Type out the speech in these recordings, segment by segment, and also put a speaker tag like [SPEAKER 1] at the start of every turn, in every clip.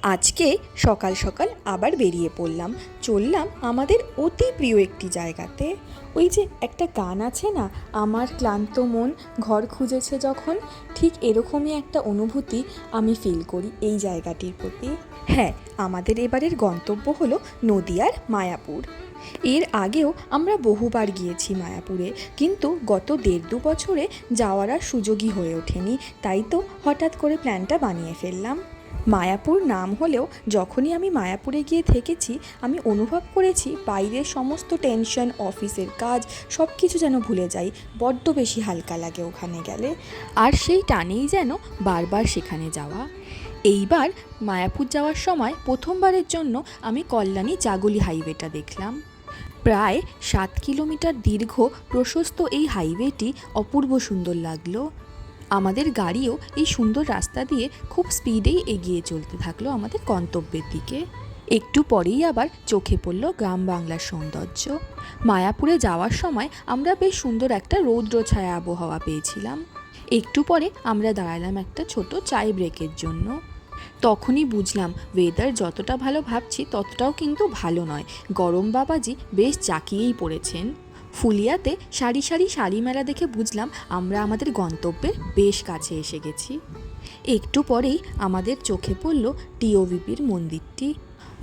[SPEAKER 1] আজকে সকাল সকাল আবার বেরিয়ে পড়লাম, চললাম আমাদের অতি প্রিয় একটি জায়গাতে। ওই যে একটা গান আছে না, আমার ক্লান্ত মন ঘর খুঁজেছে যখন, ঠিক এরকমই একটা অনুভূতি আমি ফিল করি এই জায়গাটির প্রতি। হ্যাঁ, আমাদের এবারের গন্তব্য হলো নদিয়ার মায়াপুর। এর আগেও আমরা বহুবার গিয়েছি মায়াপুরে, কিন্তু গত 1.5-2 বছরে যাওয়ার আর সুযোগই হয়ে ওঠেনি। তাই তো হঠাৎ করে প্ল্যানটা বানিয়ে ফেললাম। মায়াপুর নাম হলেও যখনই আমি মায়াপুরে গিয়ে থেকেছি, আমি অনুভব করেছি বাইরের সমস্ত টেনশন, অফিসের কাজ সব কিছু যেন ভুলে যাই। বড্ড বেশি হালকা লাগে ওখানে গেলে, আর সেই টানেই যেন বারবার সেখানে যাওয়া। এইবার মায়াপুর যাওয়ার সময় প্রথমবারের জন্য আমি কল্যাণী জাগলি হাইওয়েটা দেখলাম। প্রায় 7 কিলোমিটার দীর্ঘ প্রশস্ত এই হাইওয়েটি অপূর্ব সুন্দর লাগলো। আমাদের গাড়িও এই সুন্দর রাস্তা দিয়ে খুব স্পিডেই এগিয়ে চলতে থাকলো আমাদের গন্তব্যের দিকে। একটু পরেই আবার চোখে পড়ল গ্রাম বাংলার সৌন্দর্য। মায়াপুরে যাওয়ার সময় আমরা বেশ সুন্দর একটা রৌদ্র ছায়া আবহাওয়া পেয়েছিলাম। একটু পরে আমরা দাঁড়ালাম একটা ছোট চায় ব্রেকের জন্য। তখনই বুঝলাম ওয়েদার যতটা ভালো ভাবছি ততটাও কিন্তু ভালো নয়। গরম বাবাজি বেশ জাঁকিয়েই পড়েছেন। ফুলিয়াতে সারি সারি শাড়ি মেলা দেখে বুঝলাম আমরা আমাদের গন্তব্যের বেশ কাছে এসে গেছি। একটু পরেই আমাদের চোখে পড়ল টিওভিপির মন্দিরটি।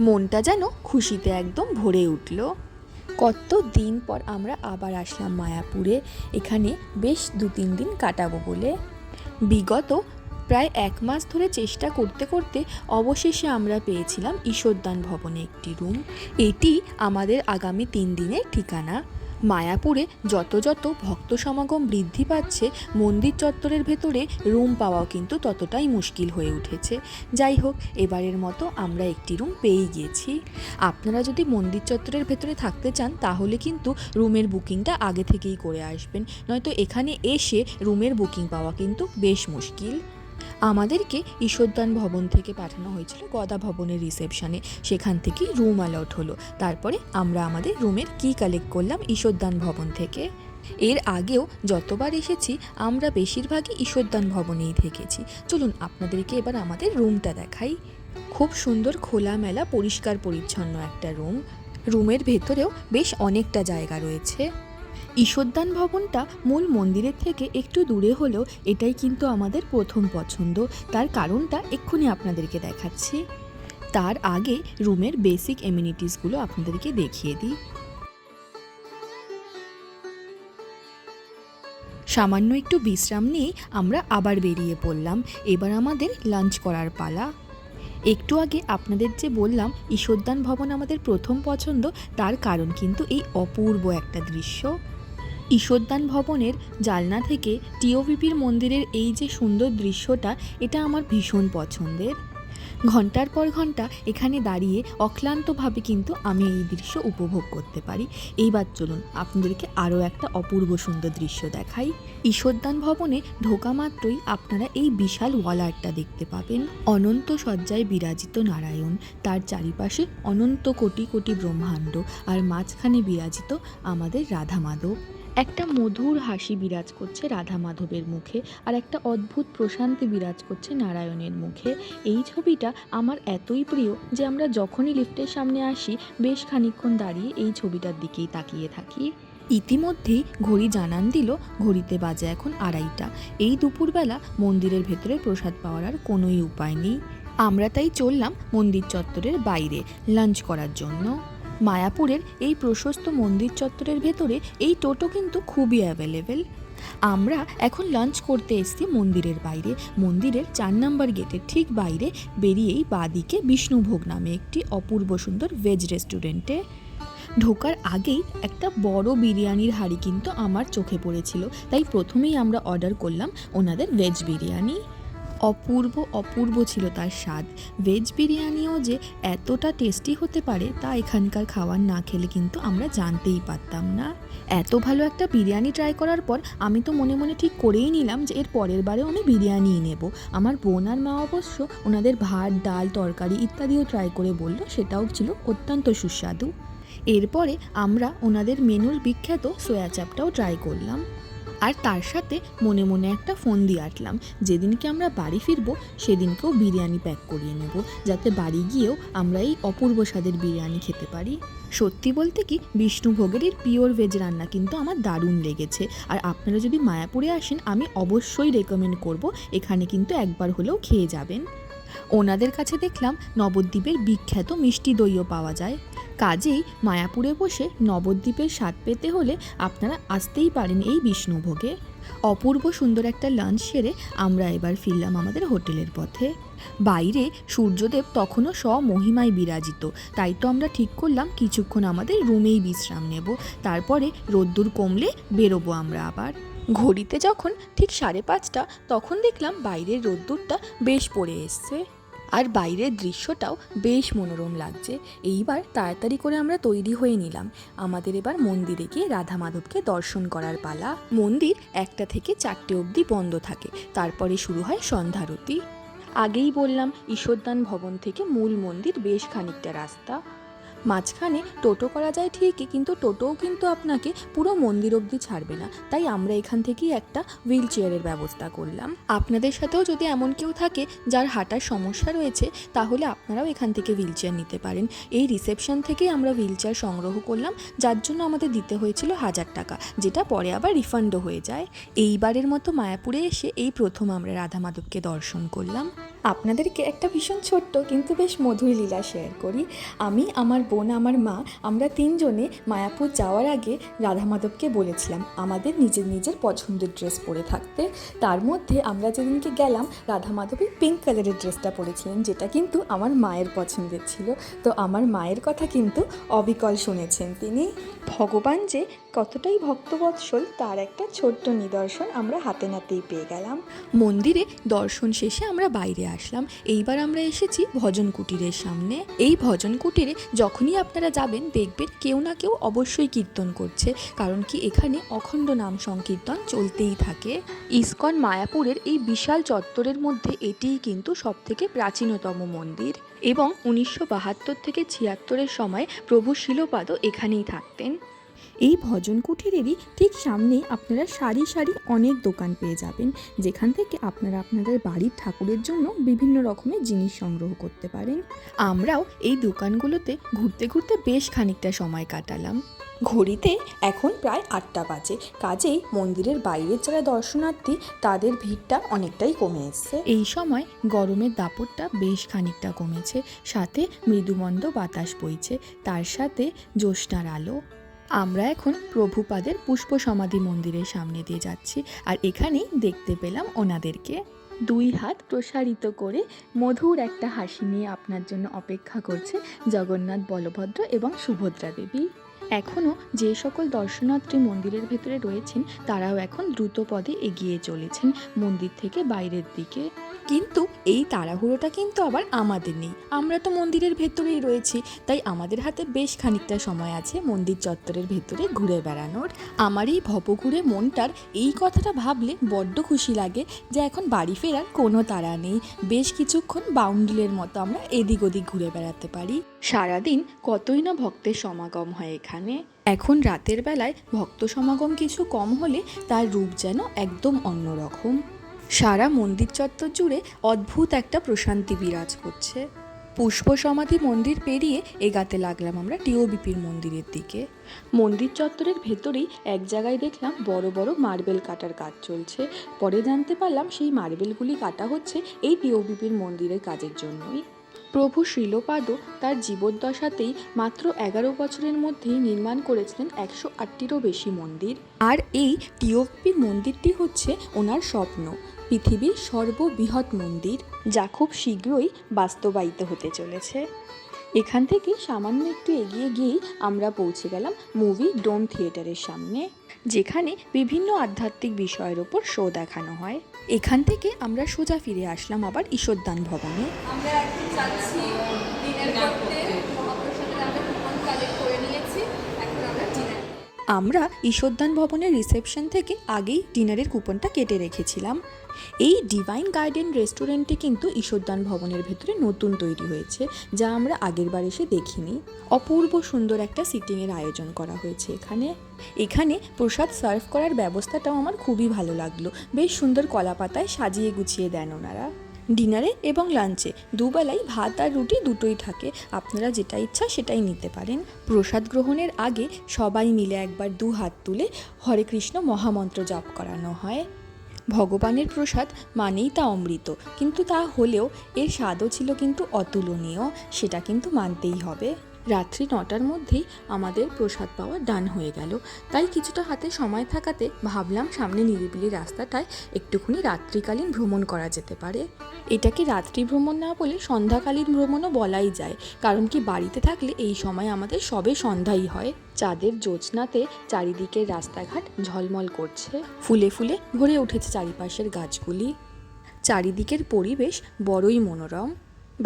[SPEAKER 1] মনটা যেন খুশিতে একদম ভরে উঠল। কত দিন পর আমরা আবার আসলাম মায়াপুরে, এখানে বেশ 2-3 দিন কাটাবো বলে। বিগত প্রায় 1 মাস ধরে চেষ্টা করতে করতে অবশেষে আমরা পেয়েছিলাম ঈশ্বরদান ভবনে একটি রুম। এটি আমাদের আগামী 3 দিনের ঠিকানা। মায়াপুরে যত যত ভক্ত সমাগম বৃদ্ধি পাচ্ছে, মন্দির চত্বরের ভেতরে রুম পাওয়াও কিন্তু ততটাই মুশকিল হয়ে উঠেছে। যাই হোক, এবারের মতো আমরা একটি রুম পেয়ে গিয়েছি। আপনারা যদি মন্দির চত্বরের ভেতরে থাকতে চান তাহলে কিন্তু রুমের বুকিংটা আগে থেকেই করে আসবেন, নয়তো এখানে এসে রুমের বুকিং পাওয়া কিন্তু বেশ মুশকিল। আমাদেরকে ঈশ্বরদান ভবন থেকে পাঠানো হয়েছিল গদা ভবনের রিসেপশনে, সেখান থেকে রুম অ্যালট হলো। তারপরে আমরা আমাদের রুমের কি কালেক্ট করলাম ঈশ্বরদান ভবন থেকে। এর আগেও যতবার এসেছি আমরা বেশিরভাগই ঈশ্বরদান ভবনেই থেকেছি। চলুন আপনাদেরকে এবার আমাদের রুমটা দেখাই। খুব সুন্দর খোলামেলা পরিষ্কার পরিচ্ছন্ন একটা রুম। রুমের ভেতরেও বেশ অনেকটা জায়গা রয়েছে। ঈশ্বরদান ভবনটা মূল মন্দিরের থেকে একটু দূরে হলেও এটাই কিন্তু আমাদের প্রথম পছন্দ। তার কারণটা এক্ষুনি আপনাদেরকে দেখাচ্ছি। তার আগে রুমের বেসিক এমিনিটিসগুলো আপনাদেরকে দেখিয়ে দিই। সামান্য একটু বিশ্রাম নিয়ে আমরা আবার বেরিয়ে পড়লাম। এবার আমাদের লাঞ্চ করার পালা। একটু আগে আপনাদের যে বললাম ঈশ্বরদান ভবন আমাদের প্রথম পছন্দ, তার কারণ কিন্তু এই অপূর্ব একটা দৃশ্য। ঈশ্বরদান ভবনের জানলা থেকে টিওভিপির মন্দিরের এই যে সুন্দর দৃশ্যটা, এটা আমার ভীষণ পছন্দের। ঘন্টার পর ঘন্টা এখানে দাঁড়িয়ে অক্লান্তভাবে কিন্তু আমি এই দৃশ্য উপভোগ করতে পারি। এইবার চলুন আপনাদেরকে আরও একটা অপূর্ব সুন্দর দৃশ্য দেখাই। ঈশ্বরদান ভবনে ঢোকা মাত্রই আপনারা এই বিশাল ওয়াল আর্টটা দেখতে পাবেন। অনন্ত সজ্জায় বিরাজিত নারায়ণ, তার চারিপাশে অনন্ত কোটি কোটি ব্রহ্মাণ্ড, আর মাঝখানে বিরাজিত আমাদের রাধা মাধব। একটা মধুর হাসি বিরাজ করছে রাধা মাধবের মুখে, আর একটা অদ্ভুত প্রশান্তি বিরাজ করছে নারায়ণের মুখে। এই ছবিটা আমার এতই প্রিয় যে আমরা যখনই লিফটের সামনে আসি বেশ খানিকক্ষণ দাঁড়িয়ে এই ছবিটার দিকেই তাকিয়ে থাকি। ইতিমধ্যেই ঘড়ি জানান দিল ঘড়িতে বাজে এখন 2:30। এই দুপুরবেলা মন্দিরের ভেতরে প্রসাদ পাওয়ার আর কোনোই উপায় নেই। আমরা তাই চললাম মন্দির চত্বরের বাইরে লাঞ্চ করার জন্য। মায়াপুরের এই প্রশস্ত মন্দির চত্বরের ভেতরে এই টোটো কিন্তু খুবই অ্যাভেলেবেল। আমরা এখন লাঞ্চ করতে এসেছি মন্দিরের বাইরে। মন্দিরের 4 নম্বর গেটের ঠিক বাইরে বেরিয়েই বাঁদিকে বিষ্ণুভোগ নামে একটি অপূর্ব সুন্দর ভেজ রেস্টুরেন্টে। ঢোকার আগেই একটা বড় বিরিয়ানির হাঁড়ি কিন্তু আমার চোখে পড়েছিল, তাই প্রথমেই আমরা অর্ডার করলাম ওনাদের ভেজ বিরিয়ানি। অপূর্ব অপূর্ব ছিল তার স্বাদ। ভেজ বিরিয়ানিও যে এতটা টেস্টি হতে পারে তা এখানকার খাবার না খেলে কিন্তু আমরা জানতেই পারতাম না। এত ভালো একটা বিরিয়ানি ট্রাই করার পর আমি তো মনে মনে ঠিক করেই নিলাম যে এর পরের বারেও আমি বিরিয়ানিই নেব। আমার বোন আর মা অবশ্য ওনাদের ভাত, ডাল, তরকারি ইত্যাদিও ট্রাই করে বলল, সেটাও ছিল অত্যন্ত সুস্বাদু। এরপরে আমরা ওনাদের মেনুর বিখ্যাত সোয়া চাপটাও ট্রাই করলাম। আর তার সাথে মনে মনে একটা ফোন দিয়ে আটলাম, যেদিনকে আমরা বাড়ি ফিরবো সেদিনকেও বিরিয়ানি প্যাক করিয়ে নেব, যাতে বাড়ি গিয়েও আমরা এই অপূর্ব স্বাদের বিরিয়ানি খেতে পারি। সত্যি বলতে কি, বিষ্ণুভোগের এই পিওর ভেজ রান্না কিন্তু আমার দারুণ লেগেছে। আর আপনারা যদি মায়াপুরে আসেন, আমি অবশ্যই রেকমেন্ড করব, এখানে কিন্তু একবার হলেও খেয়ে যাবেন। ওনাদের কাছে দেখলাম নবদ্বীপের বিখ্যাত মিষ্টি দইও পাওয়া যায়। কাজেই মায়াপুরে বসে নবদ্বীপের স্বাদ পেতে হলে আপনারা আসতেই পারেন এই বিষ্ণুভোগে। অপূর্ব সুন্দর একটা লাঞ্চ সেরে আমরা এবার ফিরলাম আমাদের হোটেলের পথে। বাইরে সূর্যদেব তখনও স্বমহিমায় বিরাজিত, তাই তো আমরা ঠিক করলাম কিছুক্ষণ আমাদের রুমেই বিশ্রাম নেব, তারপরে রোদ্দুর কমলে বেরোবো আমরা আবার। ঘড়িতে যখন ঠিক 5:30 তখন দেখলাম বাইরের রোদ্দুরটা বেশ পড়ে এসছে, আর বাইরের দৃশ্যটাও বেশ মনোরম লাগছে। এইবার তাড়াতাড়ি করে আমরা তৈরি হয়ে নিলাম। আমাদের এবার মন্দিরে গিয়ে রাধা মাধবকে দর্শন করার পালা। মন্দির 1টা থেকে 4টে অবধি বন্ধ থাকে, তারপরে শুরু হয় সন্ধ্যারতি। আগেই বললাম ঈশ্বরদান ভবন থেকে মূল মন্দির বেশ খানিকটা রাস্তা। মাঝখানে টোটো করা যায় ঠিকই, কিন্তু টোটোও কিন্তু আপনাকে পুরো মন্দির অবধি ছাড়বে না, তাই আমরা এখান থেকেই একটা হুইল চেয়ারের ব্যবস্থা করলাম। আপনাদের সাথেও যদি এমন কেউ থাকে যার হাঁটার সমস্যা রয়েছে, তাহলে আপনারাও এখান থেকে হুইল চেয়ার নিতে পারেন। এই রিসেপশন থেকেই আমরা হুইল চেয়ার সংগ্রহ করলাম, যার জন্য আমাদের দিতে হয়েছিল 1000 টাকা, যেটা পরে আবার রিফান্ডও হয়ে যায়। এইবারের মতো মায়াপুরে এসে এই প্রথম আমরা রাধা মাধবকে দর্শন করলাম। আপনাদেরকে একটা ভীষণ ছোট্ট কিন্তু বেশ মধুর লীলা শেয়ার করি। আমি, আমার বোন, আমার মা, আমরা 3 জনে মায়াপুর যাওয়ার আগে রাধা মাধবকে বলেছিলাম আমাদের নিজের নিজের পছন্দের ড্রেস পরে থাকতে। তার মধ্যে আমরা যেদিনকে গেলাম, রাধা মাধবী পিঙ্ক কালারের ড্রেসটা পরেছিলেন, যেটা কিন্তু আমার মায়ের পছন্দের ছিল। তো আমার মায়ের কথা কিন্তু অবিকল শুনেছেন তিনি। ভগবান যে কতটাই ভক্তবৎসল তার একটা ছোট্ট নিদর্শন আমরা হাতে নাতেই পেয়ে গেলাম। মন্দিরে দর্শন শেষে আমরা বাইরে আসলাম। এইবার আমরা এসেছি ভজন কুটিরের সামনে। এই ভজন কুটিরে যখনই আপনারা যাবেন, দেখবেন কেউ না কেউ অবশ্যই কীর্তন করছে, কারণ কি এখানে অখণ্ড নাম সংকীর্তন চলতেই থাকে। ইসকন মায়াপুরের এই বিশাল চত্বরের মধ্যে এটিই কিন্তু সবথেকে প্রাচীনতম মন্দির, এবং 1972 থেকে 76-এর সময় প্রভু শিলপাদও এখানেই থাকতেন। এই ভজন কুঠিরেরই ঠিক সামনেই আপনারা সারি সারি অনেক দোকান পেয়ে যাবেন, যেখান থেকে আপনারা আপনাদের বাড়ির ঠাকুরের জন্য বিভিন্ন রকমের জিনিস সংগ্রহ করতে পারেন। আমরাও এই দোকানগুলোতে ঘুরতে ঘুরতে বেশ খানিকটা সময় কাটালাম। ঘড়িতে এখন প্রায় 8টা বাজে, কাজেই মন্দিরের বাইরের যারা দর্শনার্থী তাদের ভিড়টা অনেকটাই কমে এসছে। এই সময় গরমের দাপটটা বেশ খানিকটা কমেছে, সাথে মৃদুমন্দ বাতাস বইছে, তার সাথে জ্যোৎস্নার আলো। আমরা এখন প্রভুপাদের পুষ্প সমাধি মন্দিরের সামনে দিয়ে যাচ্ছি, আর এখানেই দেখতে পেলাম ওনাদেরকে। 2 হাত প্রসারিত করে মধুর একটা হাসি নিয়ে আপনার জন্য অপেক্ষা করছে জগন্নাথ, বলভদ্র এবং সুভদ্রা দেবী। এখনও যে সকল দর্শনার্থী মন্দিরের ভেতরে রয়েছেন, তারাও এখন দ্রুত পদে এগিয়ে চলেছেন মন্দির থেকে বাইরের দিকে। কিন্তু এই তাড়াহুড়োটা কিন্তু আবার আমাদের নেই, আমরা তো মন্দিরের ভেতরেই রয়েছি, তাই আমাদের হাতে বেশ খানিকটা সময় আছে মন্দির চত্বরের ভেতরে ঘুরে বেড়ানোর। আমার এই ভবঘুরে মনটার এই কথাটা ভাবলে বড্ড খুশি লাগে যে এখন বাড়ি ফেরার কোনো তাড়া নেই। বেশ কিছুক্ষণ বাউন্ডুলের মতো আমরা এদিক ওদিক ঘুরে বেড়াতে পারি। সারাদিন কতই না ভক্তের সমাগম হয় এখানে। এখন রাতের বেলায় ভক্ত সমাগম কিছু কম হলে তার রূপ যেন একদম অন্যরকম। সারা মন্দির চত্বর জুড়ে অদ্ভুত একটা প্রশান্তি বিরাজ করছে। পুষ্প সমাধি মন্দির পেরিয়ে এগাতে লাগলাম আমরা টিওবিপির মন্দিরের দিকে। মন্দির চত্বরের ভেতরেই এক জায়গায় দেখলাম বড় বড় মার্বেল কাটার কাজ চলছে। পরে জানতে পারলাম সেই মার্বেলগুলি কাটা হচ্ছে এই টিওবিপির মন্দিরের কাজের জন্যই। প্রভু শিলপাদ তার জীবদ্দশাতেই মাত্র 11 বছরের মধ্যেই নির্মাণ করেছিলেন 108টিরও বেশি মন্দির। আর এই টিওবিপির মন্দিরটি হচ্ছে ওনার স্বপ্ন, পৃথিবীর সর্ববৃহৎ মন্দির, যা খুব শীঘ্রই বাস্তবায়িত হতে চলেছে। এখান থেকে সামান্য একটু এগিয়ে গিয়েই আমরা পৌঁছে গেলাম মুভি ডোম থিয়েটারের সামনে, যেখানে বিভিন্ন আধ্যাত্মিক বিষয়ের ওপর শো দেখানো হয়। এখান থেকে আমরা সোজা ফিরে আসলাম আবার ঈশ্বরদান ভবনে।
[SPEAKER 2] আমরা এখন যাচ্ছি ডিনার করতে, মহাপ্রসাদের আমরা কুপন কালেক্ট করে নিয়েছি, এখন আমরা ডিনার।
[SPEAKER 1] আমরা ঈশ্বরদান ভবনের রিসেপশন থেকে আগেই ডিনারের কুপনটা কেটে রেখেছিলাম। এই ডিভাইন গার্ডেন রেস্টুরেন্টটি কিন্তু ঈশ্বরদান ভবনের ভেতরে নতুন তৈরি হয়েছে, যা আমরা আগেরবার এসে দেখিনি। অপূর্ব সুন্দর একটা সিটিংয়ের আয়োজন করা হয়েছে এখানে প্রসাদ সার্ভ করার ব্যবস্থাটাও আমার খুবই ভালো লাগলো। বেশ সুন্দর কলা পাতায় সাজিয়ে গুছিয়ে দেন ওনারা। ডিনারে এবং লাঞ্চে দুবেলাই ভাত আর রুটি দুটোই থাকে, আপনারা যেটা ইচ্ছা সেটাই নিতে পারেন। প্রসাদ গ্রহণের আগে সবাই মিলে একবার 2 হাত তুলে হরে কৃষ্ণ মহামন্ত্র জপ করানো হয়। ভগবানের প্রসাদ মানেই তা অমৃত, কিন্তু তা হলেও এর স্বাদও ছিল কিন্তু অতুলনীয়, সেটা কিন্তু মানতেই হবে। রাত্রি 9টার মধ্যেই আমাদের প্রসাদ পাওয়া ডান হয়ে গেল, তাই কিছুটা হাতে সময় থাকাতে ভাবলাম সামনে নিরিবিলি রাস্তাটায় একটুখানি রাত্রিকালীন ভ্রমণ করা যেতে পারে। এটাকে রাত্রি ভ্রমণ না বলে সন্ধ্যাকালীন ভ্রমণও বলাই যায়, কারণ কি বাড়িতে থাকলে এই সময় আমাদের সবে সন্ধ্যাই হয়। চাঁদের জ্যোৎস্নাতে চারিদিকের রাস্তাঘাট ঝলমল করছে, ফুলে ফুলে ভরে উঠেছে চারিপাশের গাছগুলি। চারিদিকের পরিবেশ বড়ই মনোরম।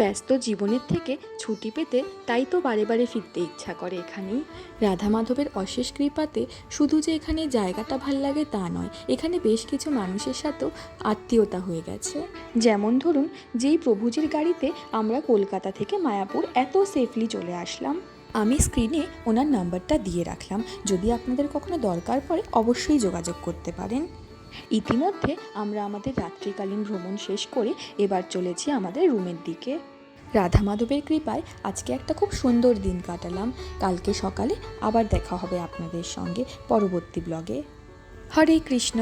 [SPEAKER 1] ব্যস্ত জীবনের থেকে ছুটি পেতে তাই তো বারে বারে ফিরতে ইচ্ছা করে এখানেই। রাধা মাধবের অশেষ কৃপাতে শুধু যে এখানে জায়গাটা ভাল লাগে তা নয়, এখানে বেশ কিছু মানুষের সাথেও আত্মীয়তা হয়ে গেছে। যেমন ধরুন, যেই প্রভুজির গাড়িতে আমরা কলকাতা থেকে মায়াপুর এত সেফলি চলে আসলাম। আমি স্ক্রিনে ওনার নাম্বারটা দিয়ে রাখলাম, যদি আপনাদের কখনো দরকার পড়ে অবশ্যই যোগাযোগ করতে পারেন। ইতিমধ্যে আমরা আমাদের রাত্রিকালীন ভ্রমণ শেষ করে এবার চলেছি আমাদের রুমের দিকে। রাধা মাধবের কৃপায় আজকে একটা খুব সুন্দর দিন কাটালাম। কালকে সকালে আবার দেখা হবে আপনাদের সঙ্গে পরবর্তী ব্লগে। হরে কৃষ্ণ।